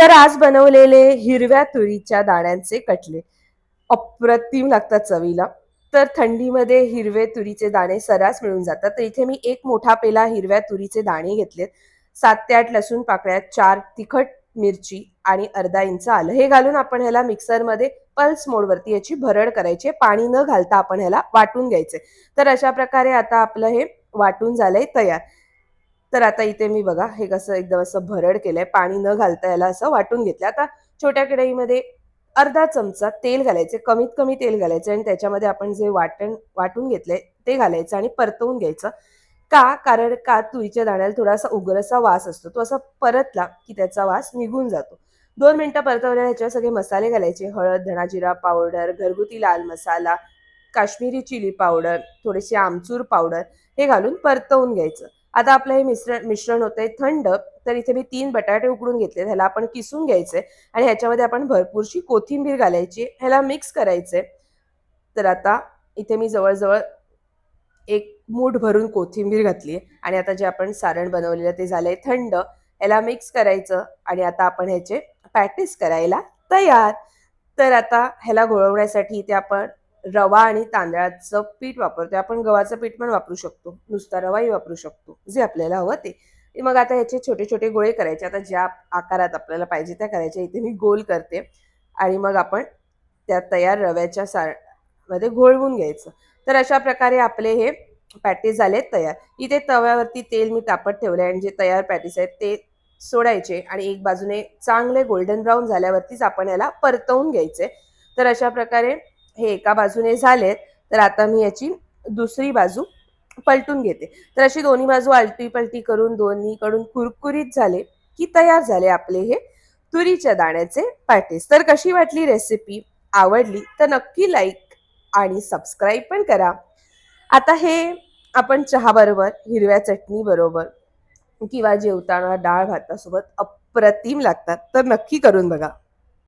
तर आज बनवलेले हिरव्या तुरीच्या दाण्यांचे कटलेट अप्रतिम लागतात चवीला. तर थंडीमध्ये हिरवे तुरीचे दाणे सर्रास मिळून जातात. तर इथे मी एक मोठा पेला हिरव्या तुरीचे दाणे घेतलेत. 7 ते 8 लसूण पाकळ्या, 4 तिखट मिरची आणि अर्धा इंच आलं. हे घालून आपण ह्याला मिक्सरमध्ये पल्स मोडवरती याची भरड करायची. पाणी न घालता आपण ह्याला वाटून घ्यायचे. तर अशा प्रकारे आता आपलं हे वाटून झालंय तयार. तर आता इथे मी बघा हे कसं एकदम असं भरड केलंय. पाणी न घालता याला असं वाटून घेतलं. आता छोट्या कढईमध्ये अर्धा चमचा तेल घालायचे. कमीत कमी तेल घालायचं आणि त्याच्यामध्ये आपण जे वाटून घेतलंय ते घालायचं आणि परतवून घ्यायचं. कारण तुरीच्या दाण्याला थोडासा उग्रसा वास असतो. तो असा परतला की त्याचा वास निघून जातो. 2 मिनिटं परतवल्यावर ह्याच्यावर सगळे मसाले घालायचे. हळद, धणा जिरा पावडर, घरगुती लाल मसाला, काश्मीरी चिली पावडर, थोडीशी आमचूर पावडर हे घालून परतवून घ्यायचं. आता आपलं हे मिश्रण होतंय थंड. तर इथे मी 3 बटाटे उकडून घेतले. ह्याला आपण किसून घ्यायचे आणि ह्याच्यामध्ये आपण भरपूरशी कोथिंबीर घालायची. ह्याला मिक्स करायचे. तर आता इथे मी जवळ एक मूठ भरून कोथिंबीर घातली आणि आता जे आपण सारण बनवलेलं ते झालंय थंड. ह्याला मिक्स करायचं आणि आता आपण ह्याचे पॅटीस करायला तयार. तर आता ह्याला घोळवण्यासाठी इथे आपण रवा आणि तांदळाचं पीठ वापरतोय. आपण गव्हाचं पीठ पण वापरू शकतो. नुसता रवाही वापरू शकतो. जे आपल्याला हवं ते. मग आता ह्याचे छोटे-छोटे गोळे करायचे. आता ज्या आकारात आपल्याला पाहिजे त्या करायच्या. इथे मी गोल करते आणि मग आपण त्या तयार रव्याच्या मध्ये घोळवून घ्यायचं. तर अशा प्रकारे आपले हे पॅटीस झाले तयार. इथे तव्यावरती तेल मी तापत ठेवले आणि जे तयार पॅटीस आहेत ते सोडायचे आणि एक बाजूने चांगले गोल्डन ब्राऊन झाल्यावरतीच आपण याला परतवून घ्यायचे. तर अशा प्रकारे हे एका बाजूने झालेत. तर आता मी याची दुसरी बाजू पलटून घेते. तर अशी दोन्ही बाजू आलटी-पलटी करून दोन्हीकडून कुरकुरीत झाले की तयार झाले आपले हे तुरीच्या दाण्याचे पॅटीस. तर कशी वाटली रेसिपी? आवडली तर नक्की लाईक आणि सबस्क्राईब पण करा. आता हे आपण चहाबरोबर, हिरव्या चटणीबरोबर किंवा जेवताना डाळ भातासोबत अप्रतिम लागतात. तर नक्की करून बघा.